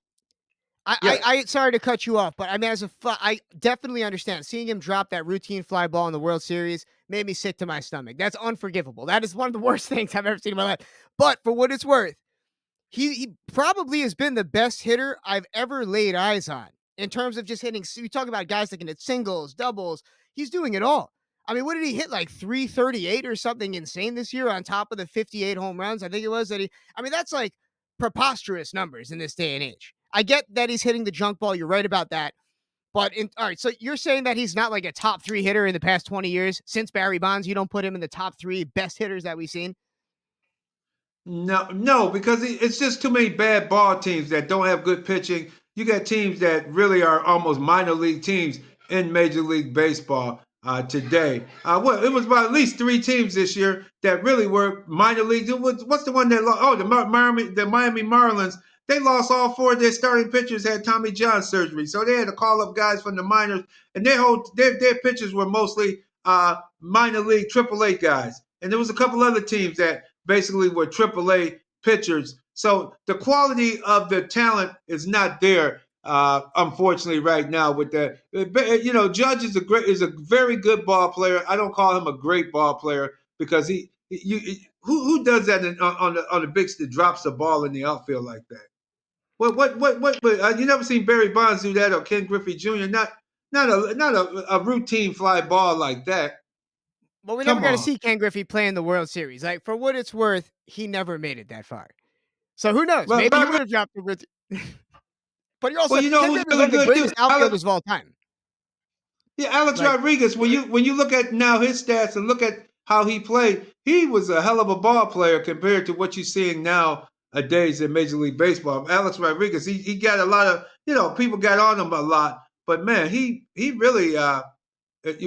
I, I Yes. I sorry to cut you off, but I mean, I definitely understand seeing him drop that routine fly ball in the World Series made me sick to my stomach. That's unforgivable. That is one of the worst things I've ever seen in my life. But for what it's worth, he probably has been the best hitter I've ever laid eyes on in terms of just hitting. You talk about guys that can hit singles, doubles. He's doing it all. I mean, what did he hit, like 338 or something insane this year on top of the 58 home runs? I think it was that he. I mean, that's like preposterous numbers in this day and age. I get that he's hitting the junk ball. You're right about that. But all right, so you're saying that he's not like a top three hitter in the past 20 years since Barry Bonds. You don't put him in the top three best hitters that we've seen. No, because it's just too many bad ball teams that don't have good pitching. You got teams that really are almost minor league teams in Major League Baseball today. Well, it was about at least three teams this year that really were minor leagues. What's the one that lost? Oh, the Miami Marlins. They lost all four of their starting pitchers had Tommy John surgery, so they had to call up guys from the minors, and their pitchers were mostly minor league AAA guys. And there was a couple other teams that basically were AAA pitchers. So the quality of the talent is not there. Unfortunately, right now with that, Judge is a very good ball player. I don't call him a great ball player because who does that on the big that drops the ball in the outfield like that? You never seen Barry Bonds do that or Ken Griffey Jr. Not a routine fly ball like that. Well, we never Come got to on. see Ken Griffey play in the World Series. Like, for what it's worth, he never made it that far. So who knows? Well, Maybe he would have dropped the with. But you well, also you know Ken who's Griffey is one really of the good too? greatest outfielders of all time. Yeah, Alex Like, Rodriguez. When you look at now his stats and look at how he played, he was a hell of a ball player compared to what you're seeing nowadays in Major League Baseball. Alex Rodriguez, he got a lot of people got on him a lot, but man, he really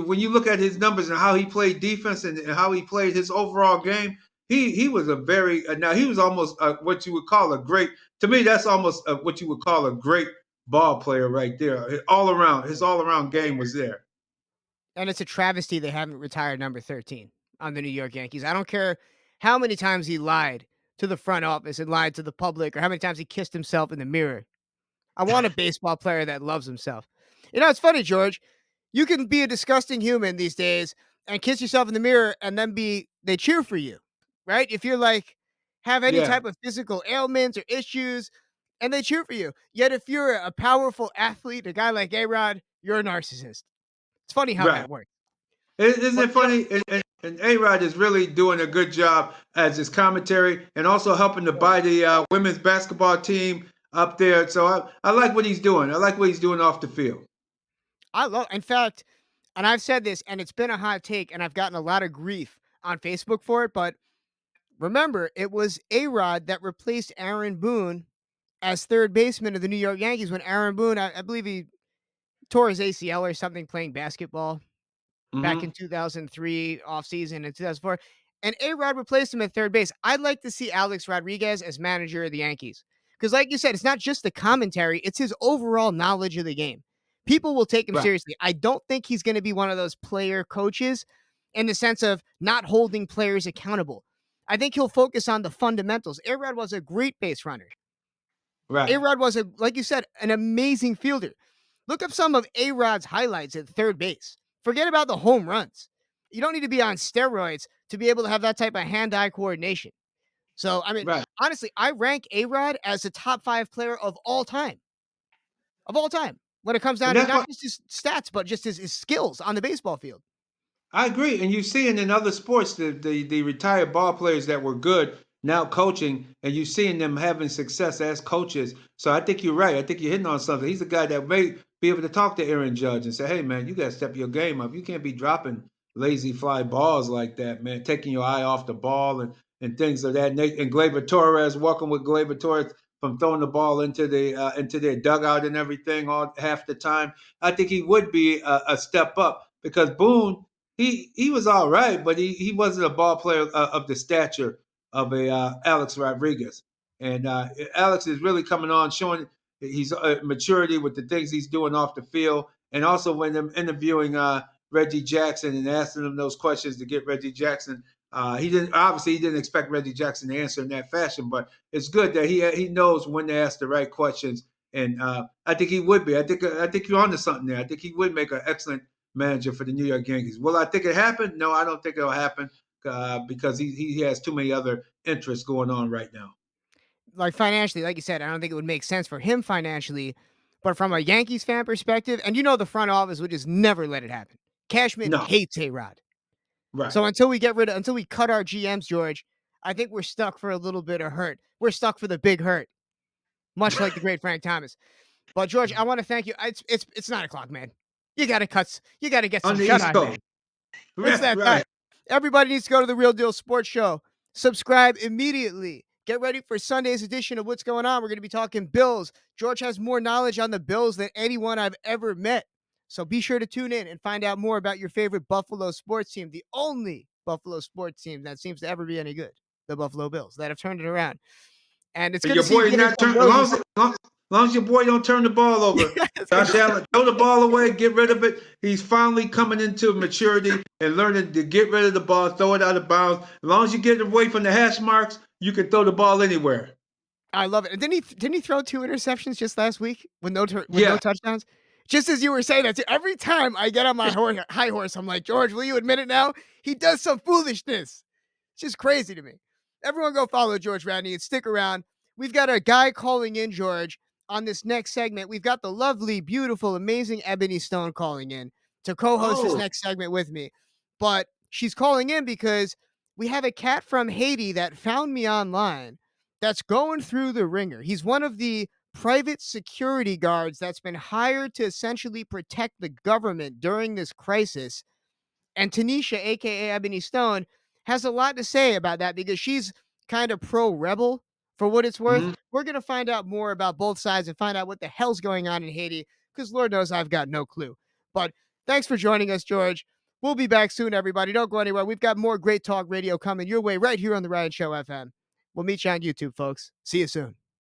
when you look at his numbers and how he played defense and how he played his overall game, he was a very now he was almost what you would call a great. To me, that's almost what you would call a great ball player right there. His all around game was there. and it's a travesty they haven't retired number 13 on the New York Yankees. I don't care how many times he lied to the front office and lied to the public or how many times he kissed himself in the mirror. I want a baseball player that loves himself. It's funny, George. You can be a disgusting human these days and kiss yourself in the mirror and then they cheer for you, right? If you're like, have any Yeah, type of physical ailments or issues, and they cheer for you. Yet if you're a powerful athlete, a guy like A-Rod, you're a narcissist. It's funny how right. that works. Isn't But it funny? And A Rod is really doing a good job as his commentary and also helping to buy the women's basketball team up there. So I like what he's doing. I like what he's doing off the field. in fact, and I've said this, and it's been a hot take, and I've gotten a lot of grief on Facebook for it, but remember, it was A-Rod that replaced Aaron Boone as third baseman of the New York Yankees when Aaron Boone, I believe he tore his ACL or something playing basketball back in Mm-hmm. 2003 offseason and 2004. And A-Rod replaced him at third base. I'd like to see Alex Rodriguez as manager of the Yankees. Because, like you said, it's not just the commentary, it's his overall knowledge of the game. People will take him Right, seriously. I don't think he's going to be one of those player coaches in the sense of not holding players accountable. I think he'll focus on the fundamentals. A-Rod was a great base runner. right. A-Rod was, like you said, an amazing fielder. Look up some of A-Rod's highlights at third base. Forget about the home runs. You don't need to be on steroids to be able to have that type of hand-eye coordination. So, I mean, Right. honestly, I rank A-Rod as a top 5 player of all time. Of all time. When it comes And down to that's not what just his stats, but just his skills on the baseball field. I agree, and you see it in other sports, the retired ball players that were good now coaching, and you seeing them having success as coaches. So I think you're right. I think you're hitting on something. He's a guy that may be able to talk to Aaron Judge and say, "Hey, man, you got to step your game up. You can't be dropping lazy fly balls like that, man. Taking your eye off the ball and things of that." And Gleyber Torres, walking with Gleyber Torres from throwing the ball into their dugout and everything all half the time. I think he would be a step up because Boone he was all right, but he wasn't a ball player of the stature of a Alex Rodriguez. And Alex is really coming on, showing he's maturity with the things he's doing off the field, and also when them interviewing Reggie Jackson and asking him those questions to get Reggie Jackson. He didn't expect Reggie Jackson to answer in that fashion, but it's good that he knows when to ask the right questions, and I think he would be. I think you're onto something there. I think he would make an excellent manager for the New York Yankees. Will I think it happen? No, I don't think it'll happen because he has too many other interests going on right now. Like financially, like you said, I don't think it would make sense for him financially. But from a Yankees fan perspective, and the front office would just never let it happen. Cashman No, hates A-Rod. right. So until we cut our GMs, George, I think we're stuck for a little bit of hurt. We're stuck for the big hurt, much like the great Frank Thomas. But George, I want to thank you. It's 9 o'clock, man. You got to cut. You got to get On some the shut East eye, Coast. man. It's Right, that time. right. Everybody needs to go to the Real Deal Sports Show. Subscribe immediately. Get ready for Sunday's edition of What's Going On. We're going to be talking Bills. George has more knowledge on the Bills than anyone I've ever met. So be sure to tune in and find out more about your favorite Buffalo sports team, the only Buffalo sports team that seems to ever be any good, the Buffalo Bills, that have turned it around. And it's good to Your see you boy getting not some turn roses. as long as your boy don't turn the ball over. I was gonna Josh say, Allen, throw the ball away, get rid of it. He's finally coming into maturity and learning to get rid of the ball, throw it out of bounds. As long as you get away from the hash marks, you can throw the ball anywhere. I love it. And didn't he throw 2 interceptions just last week with no Yeah. touchdowns? Just as you were saying that, too, every time I get on my high horse, I'm like, George, will you admit it now? He does some foolishness. It's just crazy to me. Everyone go follow George Radney and stick around. We've got a guy calling in, George, on this next segment. We've got the lovely, beautiful, amazing Ebony Stone calling in to co-host this Oh. next segment with me. But she's calling in because we have a cat from Haiti that found me online that's going through the ringer. He's one of the private security guards that's been hired to essentially protect the government during this crisis. And Tanisha, aka Ebony Stone, has a lot to say about that because she's kind of pro rebel for what it's worth. Mhm. We're going to find out more about both sides and find out what the hell's going on in Haiti because Lord knows I've got no clue. But thanks for joining us, George. We'll be back soon, everybody. Don't go anywhere. We've got more great talk radio coming your way right here on the Ryan Show FM. We'll meet you on YouTube, folks. See you soon.